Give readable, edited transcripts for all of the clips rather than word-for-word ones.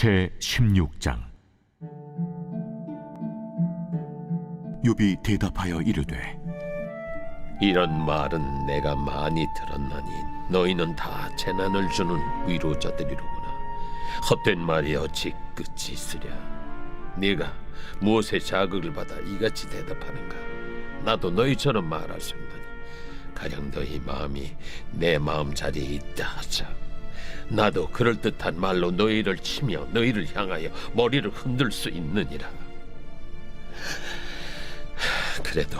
제16장. 욥이 대답하여 이르되 이런 말은 내가 많이 들었나니 너희는 다 재난을 주는 위로자들이로구나. 헛된 말이 어찌 끝이 있으랴. 네가 무엇에 자극을 받아 이같이 대답하는가? 나도 너희처럼 말할 수 있나니 가령 너희 마음이 내 마음 자리에 있다 하자. 나도 그럴듯한 말로 너희를 치며 너희를 향하여 머리를 흔들 수 있느니라. 그래도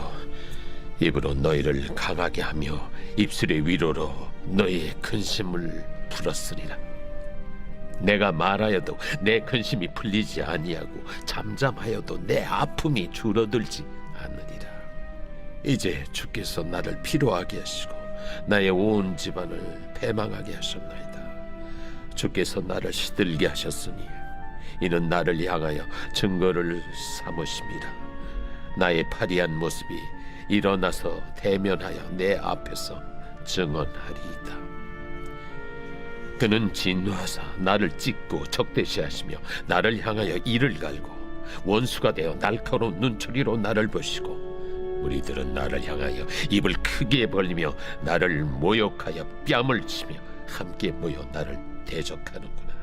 입으로 너희를 강하게 하며 입술의 위로로 너희의 근심을 풀었으리라. 내가 말하여도 내 근심이 풀리지 아니하고 잠잠하여도 내 아픔이 줄어들지 않으리라. 이제 주께서 나를 피로하게 하시고 나의 온 집안을 패망하게 하셨나이다. 주께서 나를 시들게 하셨으니 이는 나를 향하여 증거를 삼으심이라. 나의 파리한 모습이 일어나서 대면하여 내 앞에서 증언하리이다. 그는 진노하사 나를 찢고 적대시하시며 나를 향하여 이를 갈고 원수가 되어 날카로운 눈초리로 나를 보시고 우리들은 나를 향하여 입을 크게 벌리며 나를 모욕하여 뺨을 치며 함께 모여 나를 대적하는구나.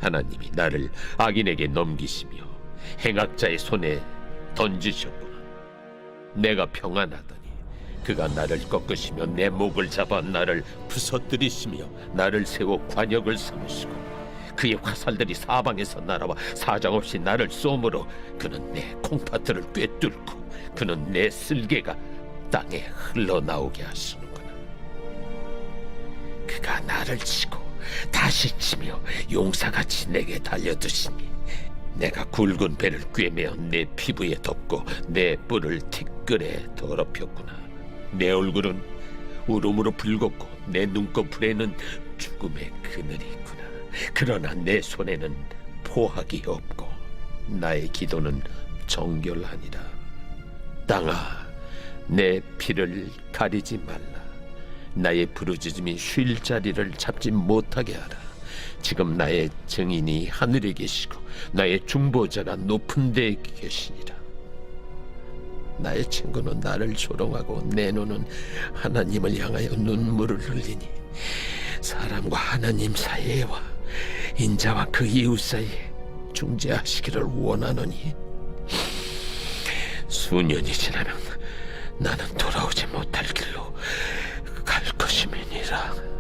하나님이 나를 악인에게 넘기시며 행악자의 손에 던지셨구나. 내가 평안하더니 그가 나를 꺾으시며 내 목을 잡아 나를 부서뜨리시며 나를 세워 관역을 삼으시고 그의 화살들이 사방에서 날아와 사정없이 나를 쏘므로 그는 내 콩팥들을 꿰뚫고 그는 내 쓸개가 땅에 흘러나오게 하시는구나. 그가 나를 치고 다시 치며 용사같이 내게 달려드시니 내가 굵은 배를 꿰매어 내 피부에 덮고 내 뿔을 티끌에 더럽혔구나. 내 얼굴은 울음으로 붉었고 내 눈꺼풀에는 죽음의 그늘이 있구나. 그러나 내 손에는 포악이 없고 나의 기도는 정결하니라. 땅아, 내 피를 가리지 말라. 나의 부르짖음이 쉴 자리를 잡지 못하게 하라. 지금 나의 증인이 하늘에 계시고 나의 중보자가 높은 데에 계시니라. 나의 친구는 나를 조롱하고 내 눈은 하나님을 향하여 눈물을 흘리니 사람과 하나님 사이에와 인자와 그 이웃 사이에 중재하시기를 원하노니 수년이 지나면 나는 돌아오지 못할 길로 갈 것임이니라.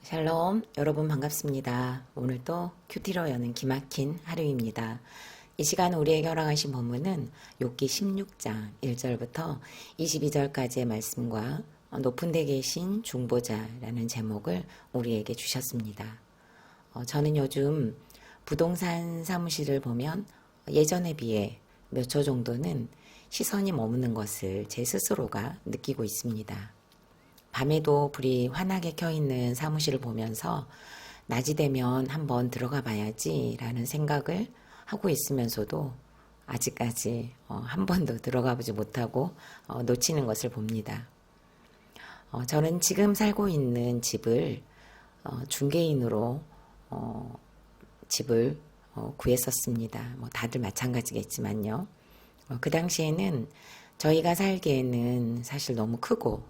샬롬, 여러분 반갑습니다. 오늘도 큐티로 여는 기막힌 하루입니다. 이 시간 우리에게 허락하신 본문은 욥기 16장 1절부터 22절까지의 말씀과 높은 데 계신 중보자라는 제목을 우리에게 주셨습니다. 저는 요즘 부동산 사무실을 보면 예전에 비해 몇 초 정도는 시선이 머무는 것을 제 스스로가 느끼고 있습니다. 밤에도 불이 환하게 켜있는 사무실을 보면서 낮이 되면 한번 들어가 봐야지 라는 생각을 하고 있으면서도 아직까지 한 번도 들어가 보지 못하고 놓치는 것을 봅니다. 저는 지금 살고 있는 집을 중개인으로 집을 구했었습니다. 다들 마찬가지겠지만요. 그 당시에는 저희가 살기에는 사실 너무 크고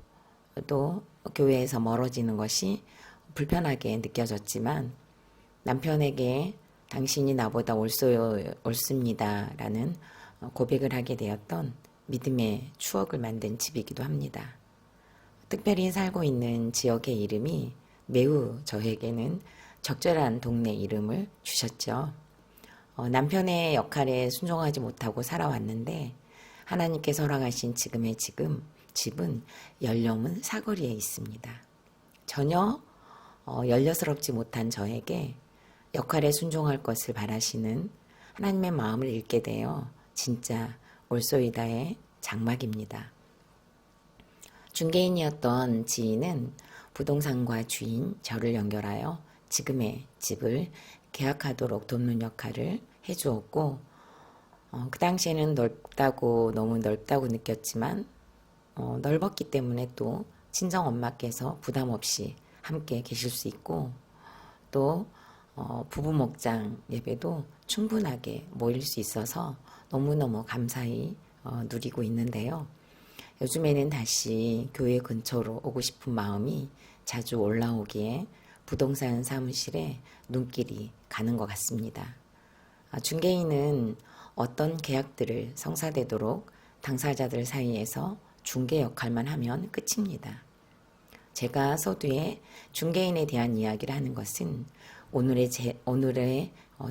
또 교회에서 멀어지는 것이 불편하게 느껴졌지만 남편에게 당신이 나보다 옳습니다 라는 고백을 하게 되었던 믿음의 추억을 만든 집이기도 합니다. 특별히 살고 있는 지역의 이름이 매우 저에게는 적절한 동네 이름을 주셨죠. 남편의 역할에 순종하지 못하고 살아왔는데 하나님께서 허락하신 지금의 집은 연령은 사거리에 있습니다. 전혀 열려스럽지 못한 저에게 역할에 순종할 것을 바라시는 하나님의 마음을 읽게 되어 진짜 올소이다의 장막입니다. 중개인이었던 지인은 부동산과 주인 저를 연결하여 지금의 집을 계약하도록 돕는 역할을 해주었고 그 당시에는 너무 넓다고 느꼈지만 넓었기 때문에 또 친정 엄마께서 부담 없이 함께 계실 수 있고 또 부부 목장 예배도 충분하게 모일 수 있어서 너무너무 감사히 누리고 있는데요. 요즘에는 다시 교회 근처로 오고 싶은 마음이 자주 올라오기에 부동산 사무실에 눈길이 가는 것 같습니다. 중개인은 어떤 계약들을 성사되도록 당사자들 사이에서 중개 역할만 하면 끝입니다. 제가 서두에 중개인에 대한 이야기를 하는 것은 오늘의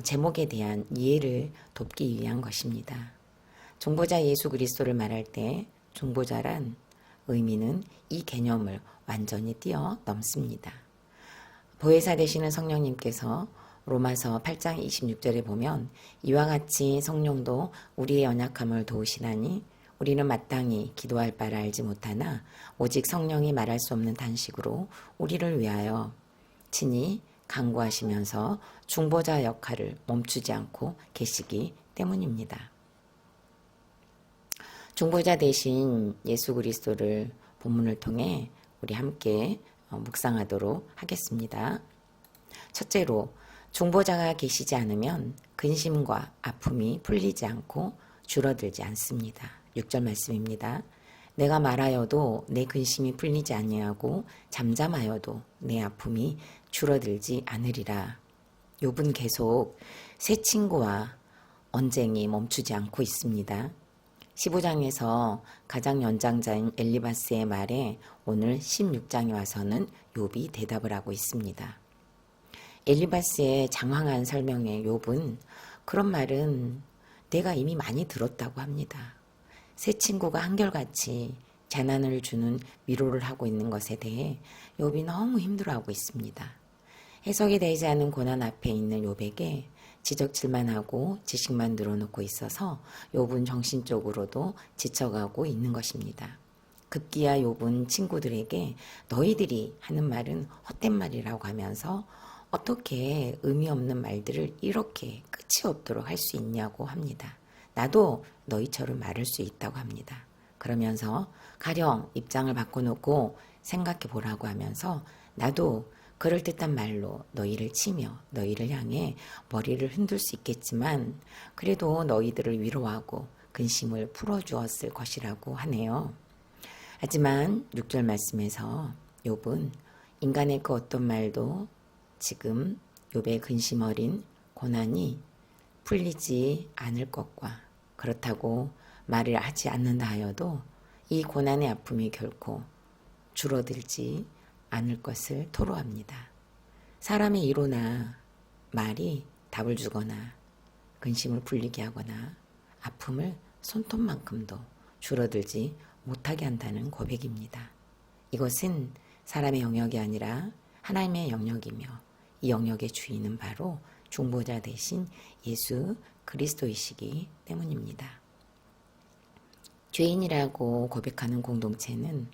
제목에 대한 이해를 돕기 위한 것입니다. 중보자 예수 그리스도를 말할 때 중보자란 의미는 이 개념을 완전히 뛰어넘습니다. 보혜사 되시는 성령님께서 로마서 8장 26절에 보면 이와 같이 성령도 우리의 연약함을 도우시나니 우리는 마땅히 기도할 바를 알지 못하나 오직 성령이 말할 수 없는 단식으로 우리를 위하여 친히 간구하시면서 중보자 역할을 멈추지 않고 계시기 때문입니다. 중보자 대신 예수 그리스도를 본문을 통해 우리 함께 묵상하도록 하겠습니다. 첫째로 중보자가 계시지 않으면 근심과 아픔이 풀리지 않고 줄어들지 않습니다. 6절 말씀입니다. 내가 말하여도 내 근심이 풀리지 아니하고 잠잠하여도 내 아픔이 줄어들지 않으리라. 욥은 계속 새 친구와 언쟁이 멈추지 않고 있습니다. 15장에서 가장 연장자인 엘리바스의 말에 오늘 16장에 와서는 욥이 대답을 하고 있습니다. 엘리바스의 장황한 설명에 욥은 그런 말은 내가 이미 많이 들었다고 합니다. 새 친구가 한결같이 재난을 주는 위로를 하고 있는 것에 대해 욥이 너무 힘들어하고 있습니다. 해석이 되지 않은 고난 앞에 있는 욥에게 지적질만 하고 지식만 늘어놓고 있어서 욥은 정신적으로도 지쳐가고 있는 것입니다. 급기야 욥은 친구들에게 너희들이 하는 말은 헛된 말이라고 하면서 어떻게 의미 없는 말들을 이렇게 끝이 없도록 할 수 있냐고 합니다. 나도 너희처럼 말할 수 있다고 합니다. 그러면서 가령 입장을 바꿔놓고 생각해 보라고 하면서 나도 그럴듯한 말로 너희를 치며 너희를 향해 머리를 흔들 수 있겠지만 그래도 너희들을 위로하고 근심을 풀어주었을 것이라고 하네요. 하지만 6절 말씀에서 욥은 인간의 그 어떤 말도 지금 욥의 근심 어린 고난이 풀리지 않을 것과 그렇다고 말을 하지 않는다 하여도 이 고난의 아픔이 결코 줄어들지 않을 것을 토로합니다. 사람의 이로나 말이 답을 주거나 근심을 풀리게 하거나 아픔을 손톱만큼도 줄어들지 못하게 한다는 고백입니다. 이것은 사람의 영역이 아니라 하나님의 영역이며 이 영역의 주인은 바로 중보자 대신 예수 그리스도이시기 때문입니다. 죄인이라고 고백하는 공동체는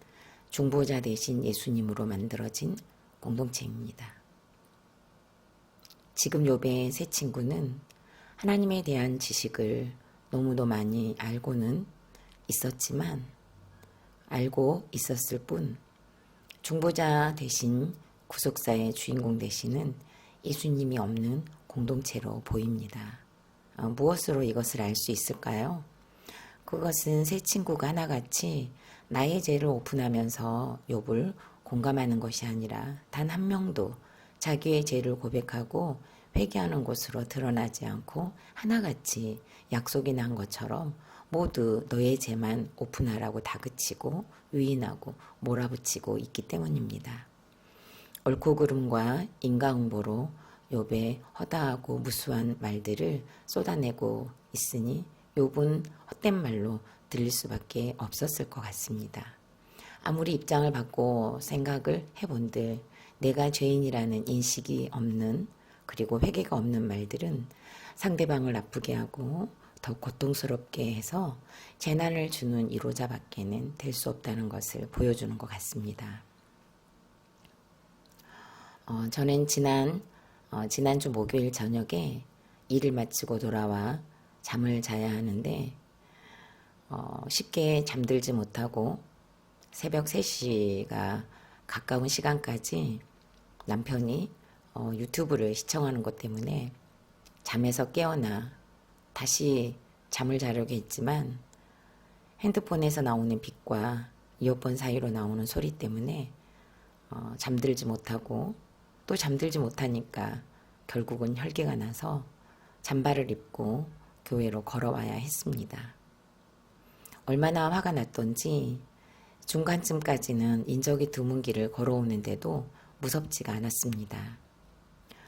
중보자 대신 예수님으로 만들어진 공동체입니다. 지금 욥의 새 친구는 하나님에 대한 지식을 너무도 많이 알고는 있었지만 알고 있었을 뿐 중보자 대신 구속사의 주인공 되시는 예수님이 없는 공동체로 보입니다. 무엇으로 이것을 알 수 있을까요? 그것은 새 친구가 하나같이 나의 죄를 오픈하면서 욥을 공감하는 것이 아니라 단 한 명도 자기의 죄를 고백하고 회개하는 곳으로 드러나지 않고 하나같이 약속이 난 것처럼 모두 너의 죄만 오픈하라고 다그치고 유인하고 몰아붙이고 있기 때문입니다. 옳고 그름과 인과응보로 욥의 허다하고 무수한 말들을 쏟아내고 있으니 욥은 헛된 말로 들릴 수밖에 없었을 것 같습니다. 아무리 입장을 바꿔 생각을 해본들 내가 죄인이라는 인식이 없는 그리고 회개가 없는 말들은 상대방을 아프게 하고 더 고통스럽게 해서 재난을 주는 이로자밖에는 될 수 없다는 것을 보여주는 것 같습니다. 저는 지난주 목요일 저녁에 일을 마치고 돌아와 잠을 자야 하는데 쉽게 잠들지 못하고 새벽 3시가 가까운 시간까지 남편이 유튜브를 시청하는 것 때문에 잠에서 깨어나 다시 잠을 자려고 했지만 핸드폰에서 나오는 빛과 이어폰 사이로 나오는 소리 때문에 잠들지 못하고 또 잠들지 못하니까 결국은 혈기가 나서 잠바를 입고 교회로 걸어와야 했습니다. 얼마나 화가 났던지 중간쯤까지는 인적이 드문 길을 걸어오는데도 무섭지가 않았습니다.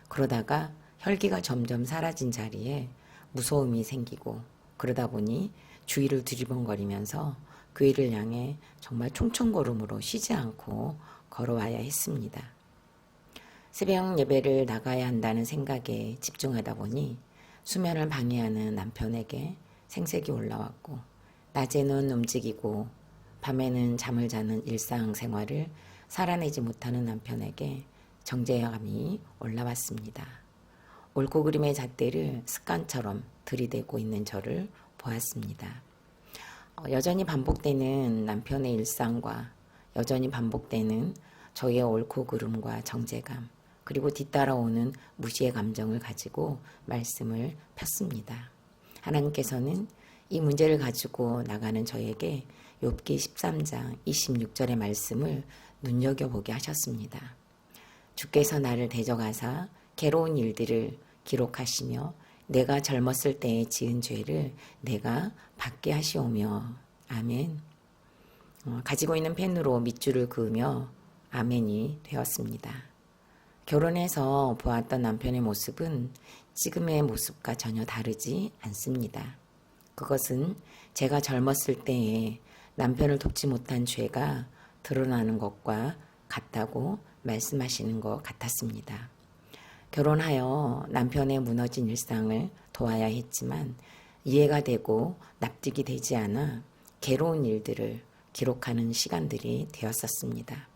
그러다가 혈기가 점점 사라진 자리에 무서움이 생기고 그러다 보니 주위를 두리번거리면서 교회를 향해 정말 총총걸음으로 쉬지 않고 걸어와야 했습니다. 새벽 예배를 나가야 한다는 생각에 집중하다 보니 수면을 방해하는 남편에게 생색이 올라왔고 낮에는 움직이고 밤에는 잠을 자는 일상생활을 살아내지 못하는 남편에게 정죄감이 올라왔습니다. 옳고 그름의 잣대를 습관처럼 들이대고 있는 저를 보았습니다. 여전히 반복되는 남편의 일상과 여전히 반복되는 저의 옳고 그름과 정죄감 그리고 뒤따라오는 무시의 감정을 가지고 말씀을 폈습니다. 하나님께서는 이 문제를 가지고 나가는 저에게 욥기 13장 26절의 말씀을 눈여겨보게 하셨습니다. 주께서 나를 대적하사 괴로운 일들을 기록하시며 내가 젊었을 때에 지은 죄를 내가 받게 하시오며 아멘. 가지고 있는 펜으로 밑줄을 그으며 아멘이 되었습니다. 결혼해서 보았던 남편의 모습은 지금의 모습과 전혀 다르지 않습니다. 그것은 제가 젊었을 때에 남편을 돕지 못한 죄가 드러나는 것과 같다고 말씀하시는 것 같았습니다. 결혼하여 남편의 무너진 일상을 도와야 했지만 이해가 되고 납득이 되지 않아 괴로운 일들을 기록하는 시간들이 되었었습니다.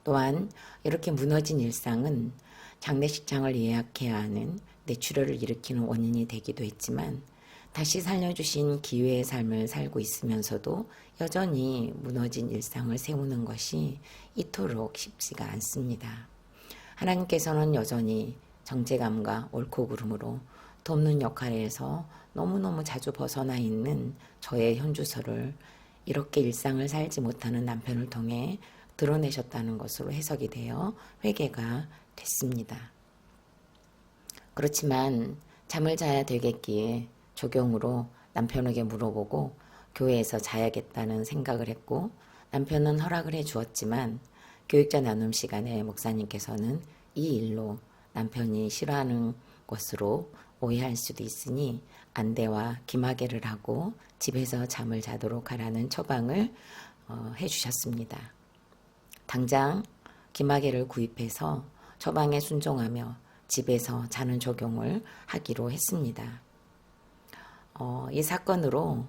또한 이렇게 무너진 일상은 장례식장을 예약해야 하는 뇌출혈을 일으키는 원인이 되기도 했지만 다시 살려주신 기회의 삶을 살고 있으면서도 여전히 무너진 일상을 세우는 것이 이토록 쉽지가 않습니다. 하나님께서는 여전히 정죄감과 옳고 그름으로 돕는 역할에서 너무너무 자주 벗어나 있는 저의 현주소를 이렇게 일상을 살지 못하는 남편을 통해 드러내셨다는 것으로 해석이 되어 회개가 됐습니다. 그렇지만 잠을 자야 되겠기에 조경으로 남편에게 물어보고 교회에서 자야겠다는 생각을 했고 남편은 허락을 해 주었지만 교육자 나눔 시간에 목사님께서는 이 일로 남편이 싫어하는 것으로 오해할 수도 있으니 안대와 기마개를 하고 집에서 잠을 자도록 하라는 처방을 해주셨습니다. 당장 기마개를 구입해서 처방에 순종하며 집에서 자는 적용을 하기로 했습니다. 이 사건으로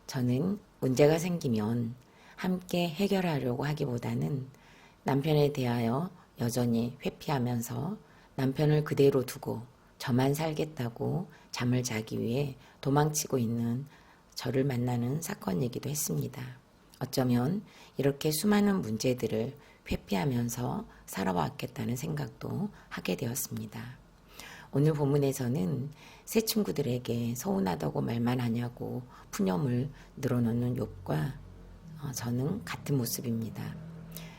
저는 문제가 생기면 함께 해결하려고 하기보다는 남편에 대하여 여전히 회피하면서 남편을 그대로 두고 저만 살겠다고 잠을 자기 위해 도망치고 있는 저를 만나는 사건이기도 했습니다. 어쩌면 이렇게 수많은 문제들을 회피하면서 살아왔겠다는 생각도 하게 되었습니다. 오늘 본문에서는 새 친구들에게 서운하다고 말만 하냐고 푸념을 늘어놓는 욥과 저는 같은 모습입니다.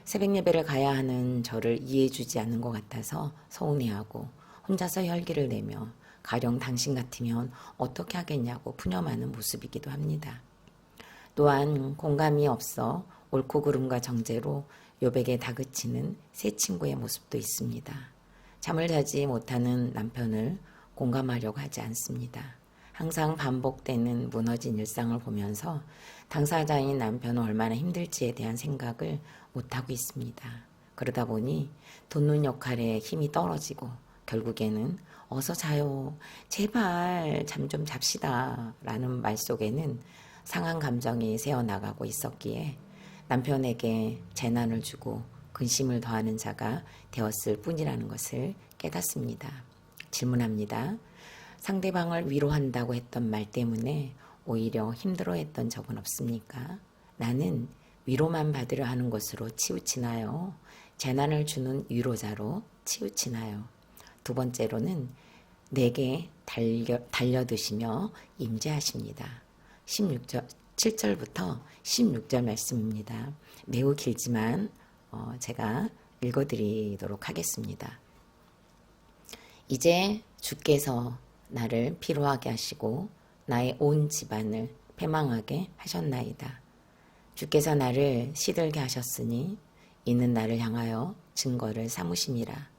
새벽 예배를 가야 하는 저를 이해해주지 않는 것 같아서 서운해하고 혼자서 혈기를 내며 가령 당신 같으면 어떻게 하겠냐고 푸념하는 모습이기도 합니다. 또한 공감이 없어 옳고 그름과 정죄로 욥에게 다그치는 새 친구의 모습도 있습니다. 잠을 자지 못하는 남편을 공감하려고 하지 않습니다. 항상 반복되는 무너진 일상을 보면서 당사자인 남편은 얼마나 힘들지에 대한 생각을 못하고 있습니다. 그러다 보니 돕는 역할에 힘이 떨어지고 결국에는 어서 자요. 제발 잠 좀 잡시다. 라는 말 속에는 상한 감정이 새어나가고 있었기에 남편에게 재난을 주고 근심을 더하는 자가 되었을 뿐이라는 것을 깨닫습니다. 질문합니다. 상대방을 위로한다고 했던 말 때문에 오히려 힘들어했던 적은 없습니까? 나는 위로만 받으려 하는 것으로 치우치나요? 재난을 주는 위로자로 치우치나요? 두 번째로는 내게 달려드시며 임재하십니다. 7절부터 16절 말씀입니다. 매우 길지만 제가 읽어드리도록 하겠습니다. 이제 주께서 나를 피로하게 하시고 나의 온 집안을 패망하게 하셨나이다. 주께서 나를 시들게 하셨으니 이는 나를 향하여 증거를 삼으심이라.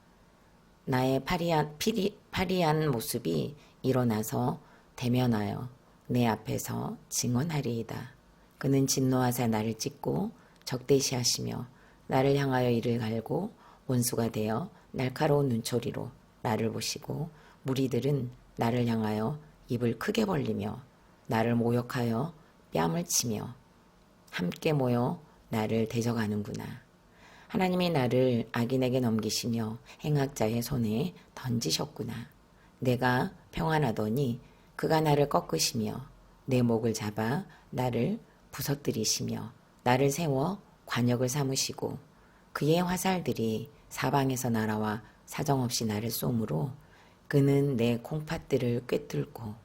나의 파리한 모습이 일어나서 대면하여 내 앞에서 증언하리이다. 그는 진노하사 나를 찢고 적대시하시며 나를 향하여 이를 갈고 원수가 되어 날카로운 눈초리로 나를 보시고 무리들은 나를 향하여 입을 크게 벌리며 나를 모욕하여 뺨을 치며 함께 모여 나를 대적하는구나. 하나님이 나를 악인에게 넘기시며 행악자의 손에 던지셨구나. 내가 평안하더니 그가 나를 꺾으시며 내 목을 잡아 나를 부서뜨리시며 나를 세워 관역을 삼으시고 그의 화살들이 사방에서 날아와 사정없이 나를 쏘므로 그는 내 콩팥들을 꿰뚫고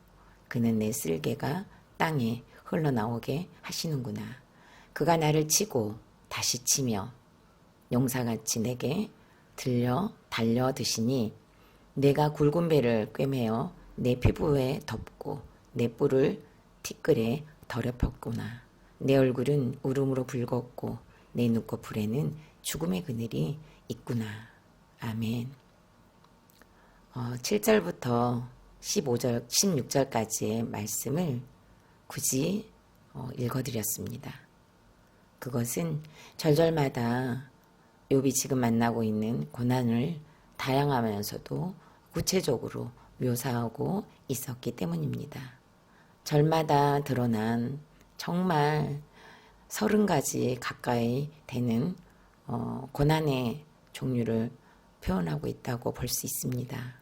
그는 내 쓸개가 땅에 흘러나오게 하시는구나. 그가 나를 치고 다시 치며 용사같이 내게 달려드시니 내가 굵은 배를 꿰매어 내 피부에 덮고 내 뿔을 티끌에 더럽혔구나. 내 얼굴은 울음으로 붉었고 내 눈꺼풀에는 죽음의 그늘이 있구나. 아멘. 7절부터 15절, 16절까지의 말씀을 굳이 읽어드렸습니다. 그것은 절절마다 욥이 지금 만나고 있는 고난을 다양하면서도 구체적으로 묘사하고 있었기 때문입니다. 절마다 드러난 정말 30가지 가까이 되는 고난의 종류를 표현하고 있다고 볼 수 있습니다.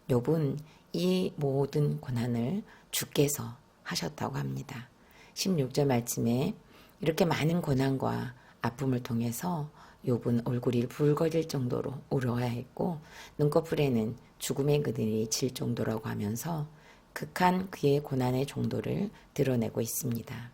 욥은 이 모든 고난을 주께서 하셨다고 합니다. 16절 말씀에 이렇게 많은 고난과 아픔을 통해서 욥은 얼굴이 붉어질 정도로 울어야했고 눈꺼풀에는 죽음의 그늘이 질 정도라고 하면서 극한 그의 고난의 정도를 드러내고 있습니다.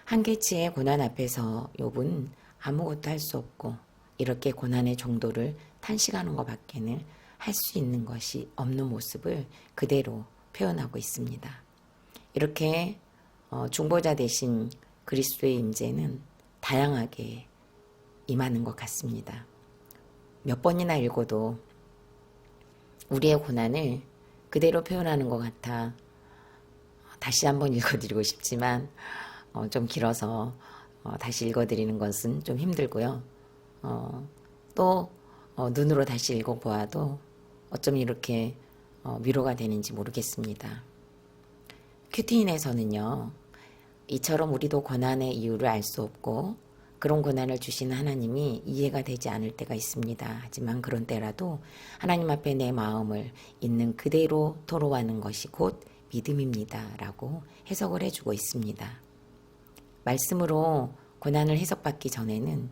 한계치의 고난 앞에서 욥은 아무것도 할 수 없고 이렇게 고난의 정도를 탄식하는 것밖에는 할 수 있는 것이 없는 모습을 그대로 표현하고 있습니다. 이렇게 중보자 대신 그리스도의 임재는 다양하게 임하는 것 같습니다. 몇 번이나 읽어도 우리의 고난을 그대로 표현하는 것 같아 다시 한번 읽어드리고 싶지만 좀 길어서 다시 읽어드리는 것은 좀 힘들고요. 또 눈으로 다시 읽어보아도 어쩜 이렇게 위로가 되는지 모르겠습니다. 큐티인에서는요. 이처럼 우리도 고난의 이유를 알 수 없고 그런 고난을 주시는 하나님이 이해가 되지 않을 때가 있습니다. 하지만 그런 때라도 하나님 앞에 내 마음을 있는 그대로 토로하는 것이 곧 믿음입니다. 라고 해석을 해주고 있습니다. 말씀으로 고난을 해석받기 전에는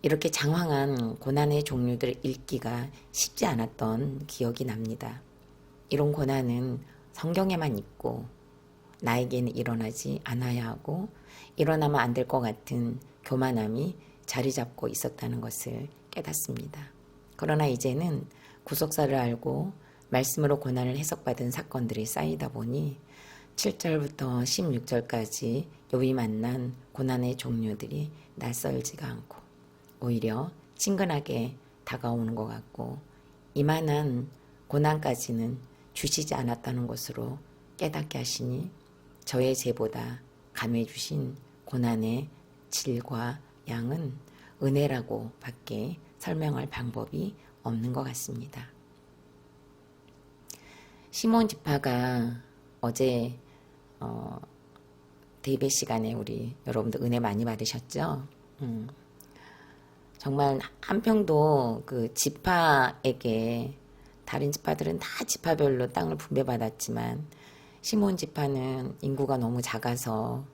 이렇게 장황한 고난의 종류들을 읽기가 쉽지 않았던 기억이 납니다. 이런 고난은 성경에만 있고 나에게는 일어나지 않아야 하고 일어나면 안 될 것 같은 교만함이 자리 잡고 있었다는 것을 깨닫습니다. 그러나 이제는 구속사를 알고 말씀으로 고난을 해석받은 사건들이 쌓이다 보니 7절부터 16절까지 욥이 만난 고난의 종류들이 낯설지가 않고 오히려 친근하게 다가오는 것 같고 이만한 고난까지는 주시지 않았다는 것으로 깨닫게 하시니 저의 죄보다 감해 주신 고난의 질과 양은 은혜라고 밖에 설명할 방법이 없는 것 같습니다. 시몬 지파가 어제 대배 시간에 우리 여러분들 은혜 많이 받으셨죠? 정말 한평도 그 지파에게 다른 지파들은 다 지파별로 땅을 분배받았지만 시몬 지파는 인구가 너무 작아서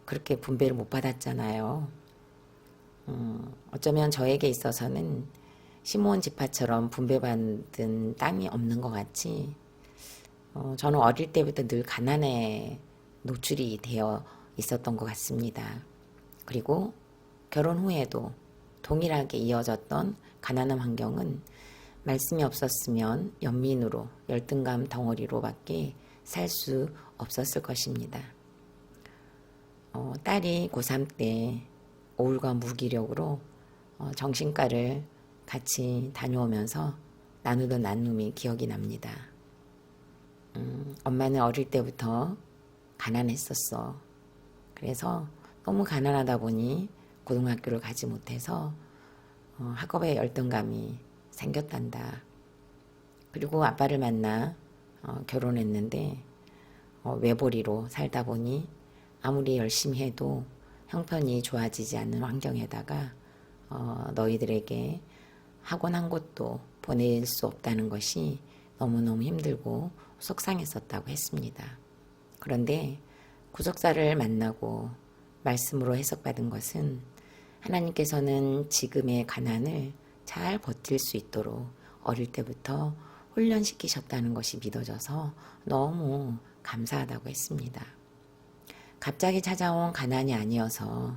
그렇게 분배를 못 받았잖아요. 어쩌면 저에게 있어서는 시므온 지파처럼 분배받은 땅이 없는 것 같이 저는 어릴 때부터 늘 가난에 노출이 되어 있었던 것 같습니다. 그리고 결혼 후에도 동일하게 이어졌던 가난한 환경은 말씀이 없었으면 연민으로 열등감 덩어리로밖에 살 수 없었을 것입니다. 딸이 고3 때 오울과 무기력으로 정신과를 같이 다녀오면서 나누던 나눔이 기억이 납니다. 엄마는 어릴 때부터 가난했었어. 그래서 너무 가난하다 보니 고등학교를 가지 못해서 학업에 열등감이 생겼단다. 그리고 아빠를 만나 결혼했는데 외벌이로 살다 보니 아무리 열심히 해도 형편이 좋아지지 않는 환경에다가 너희들에게 학원 한 곳도 보낼 수 없다는 것이 너무너무 힘들고 속상했었다고 했습니다. 그런데 구속사를 만나고 말씀으로 해석받은 것은 하나님께서는 지금의 가난을 잘 버틸 수 있도록 어릴 때부터 훈련시키셨다는 것이 믿어져서 너무 감사하다고 했습니다. 갑자기 찾아온 가난이 아니어서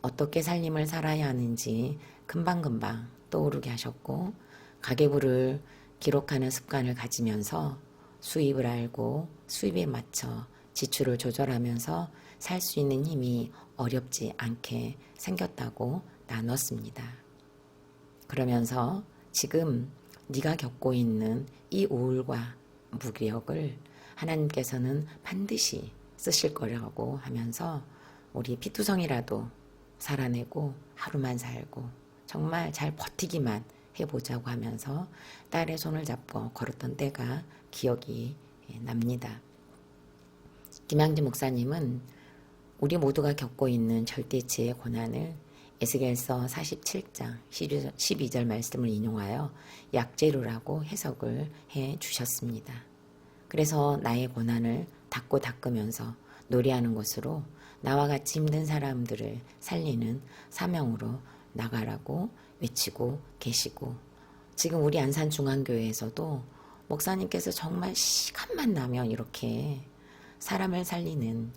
어떻게 삶을 살아야 하는지 금방금방 떠오르게 하셨고 가계부를 기록하는 습관을 가지면서 수입을 알고 수입에 맞춰 지출을 조절하면서 살 수 있는 힘이 어렵지 않게 생겼다고 나눴습니다. 그러면서 지금 네가 겪고 있는 이 우울과 무기력을 하나님께서는 반드시 쓰실 거라고 하면서 우리 피투성이라도 살아내고 하루만 살고 정말 잘 버티기만 해보자고 하면서 딸의 손을 잡고 걸었던 때가 기억이 납니다. 김양지 목사님은 우리 모두가 겪고 있는 절대치의 고난을 에스겔서 47장 12절 말씀을 인용하여 약재료라고 해석을 해 주셨습니다. 그래서 나의 고난을 닦고 닦으면서 노래하는 것으로 나와 같이 힘든 사람들을 살리는 사명으로 나가라고 외치고 계시고 지금 우리 안산중앙교회에서도 목사님께서 정말 시간만 나면 이렇게 사람을 살리는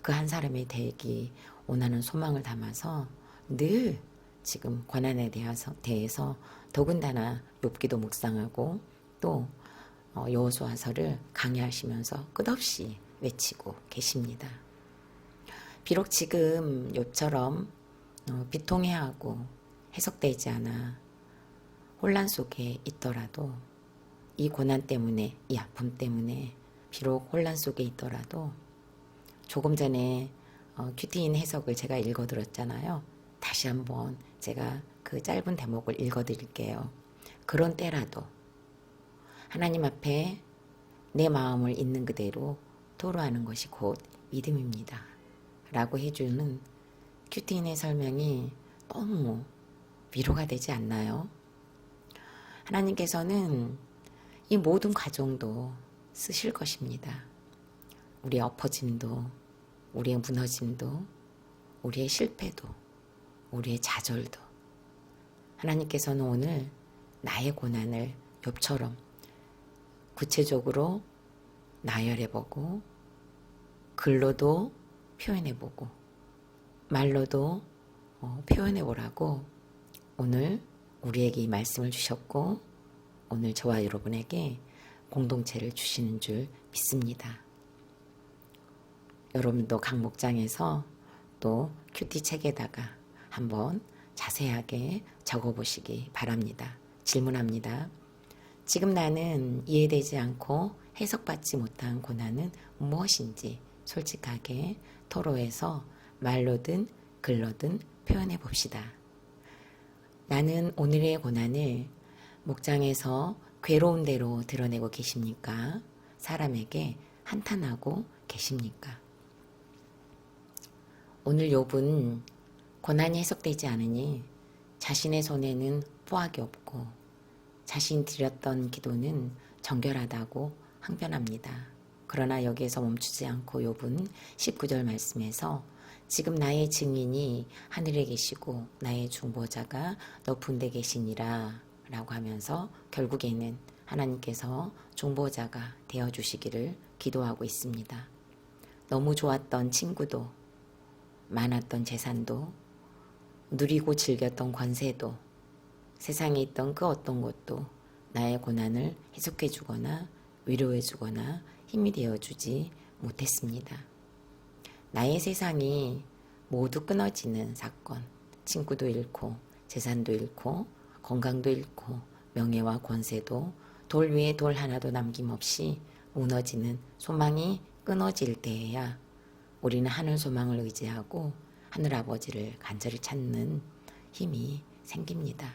그 한 사람이 되기 원하는 소망을 담아서 늘 지금 고난에 대해서 더군다나 욥기도 묵상하고 또 여호수아서를 강의하시면서 끝없이 외치고 계십니다. 비록 지금 욥처럼 비통해하고 해석되지 않아 혼란 속에 있더라도 이 고난 때문에 이 아픔 때문에 비록 혼란 속에 있더라도 조금 전에 큐티인 해석을 제가 읽어드렸잖아요. 다시 한번 제가 그 짧은 대목을 읽어드릴게요. 그런 때라도 하나님 앞에 내 마음을 있는 그대로 토로하는 것이 곧 믿음입니다. 라고 해주는 큐티인의 설명이 너무 위로가 되지 않나요? 하나님께서는 이 모든 과정도 쓰실 것입니다. 우리의 엎어짐도 우리의 무너짐도 우리의 실패도 우리의 좌절도 하나님께서는 오늘 나의 고난을 욥처럼 구체적으로 나열해보고 글로도 표현해보고 말로도 표현해보라고 오늘 우리에게 이 말씀을 주셨고 오늘 저와 여러분에게 공동체를 주시는 줄 믿습니다. 여러분도 각 목장에서 또 큐티 책에다가 한번 자세하게 적어보시기 바랍니다. 질문합니다. 지금 나는 이해되지 않고 해석받지 못한 고난은 무엇인지 솔직하게 토로해서 말로든 글로든 표현해 봅시다. 나는 오늘의 고난을 목장에서 괴로운 대로 드러내고 계십니까? 사람에게 한탄하고 계십니까? 오늘 욥은 고난이 해석되지 않으니 자신의 손에는 뿌악이 없고 자신이 드렸던 기도는 정결하다고 항변합니다. 그러나 여기에서 멈추지 않고 욥은 19절 말씀에서 지금 나의 증인이 하늘에 계시고 나의 중보자가 높은 데 계시니라 라고 하면서 결국에는 하나님께서 중보자가 되어주시기를 기도하고 있습니다. 너무 좋았던 친구도, 많았던 재산도, 누리고 즐겼던 권세도, 세상에 있던 그 어떤 것도 나의 고난을 해소해 주거나 위로해 주거나 힘이 되어 주지 못했습니다. 나의 세상이 모두 끊어지는 사건, 친구도 잃고 재산도 잃고 건강도 잃고 명예와 권세도 돌 위에 돌 하나도 남김없이 무너지는 소망이 끊어질 때에야 우리는 하늘 소망을 의지하고 하늘 아버지를 간절히 찾는 힘이 생깁니다.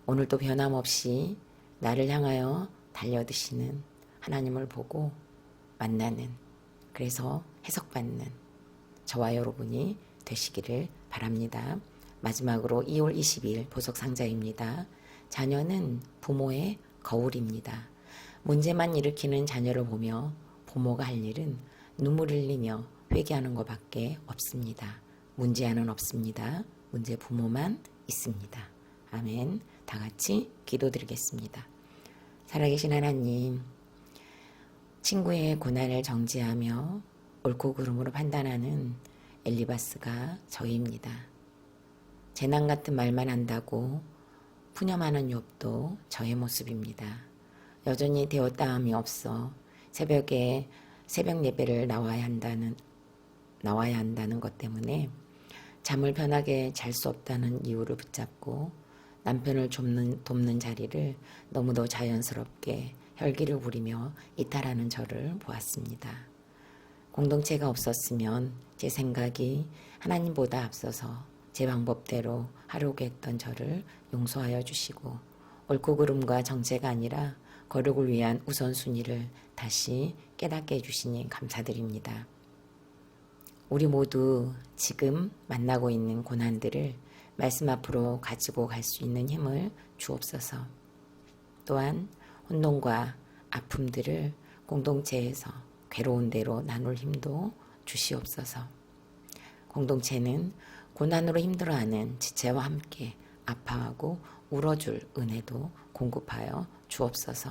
오늘도 변함없이 나를 향하여 달려드시는 하나님을 보고 만나는, 그래서 해석받는 저와 여러분이 되시기를 바랍니다. 마지막으로 2월 22일 보석상자입니다. 자녀는 부모의 거울입니다. 문제만 일으키는 자녀를 보며 부모가 할 일은 눈물 흘리며 회개하는 것밖에 없습니다. 문제아는 없습니다. 문제 부모만 있습니다. 아멘. 다 같이 기도드리겠습니다. 살아계신 하나님, 친구의 고난을 정지하며 옳고 그름으로 판단하는 엘리바스가 저희입니다. 재난 같은 말만 한다고 푸념하는 욥도 저의 모습입니다. 여전히 되었다함이 없어 새벽에 새벽 예배를 나와야 한다는 것 때문에 잠을 편하게 잘 수 없다는 이유를 붙잡고 남편을 돕는 자리를 너무도 자연스럽게 혈기를 부리며 이탈하는 저를 보았습니다. 공동체가 없었으면 제 생각이 하나님보다 앞서서 제 방법대로 하려고 했던 저를 용서하여 주시고 옳고 그름과 정체가 아니라 거룩을 위한 우선순위를 다시 깨닫게 해주시니 감사드립니다. 우리 모두 지금 만나고 있는 고난들을 말씀 앞으로 가지고 갈 수 있는 힘을 주옵소서. 또한 혼돈과 아픔들을 공동체에서 괴로운 대로 나눌 힘도 주시옵소서. 공동체는 고난으로 힘들어하는 지체와 함께 아파하고 울어줄 은혜도 공급하여 주옵소서.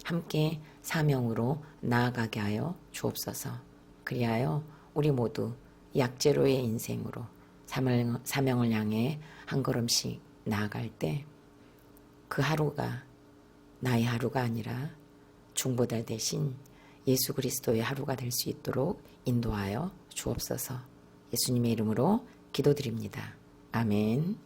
함께 사명으로 나아가게 하여 주옵소서. 그리하여 우리 모두 약제로의 인생으로 사명을 향해 한 걸음씩 나아갈 때 그 하루가 나의 하루가 아니라 중보자 대신 예수 그리스도의 하루가 될 수 있도록 인도하여 주옵소서. 예수님의 이름으로 기도드립니다. 아멘.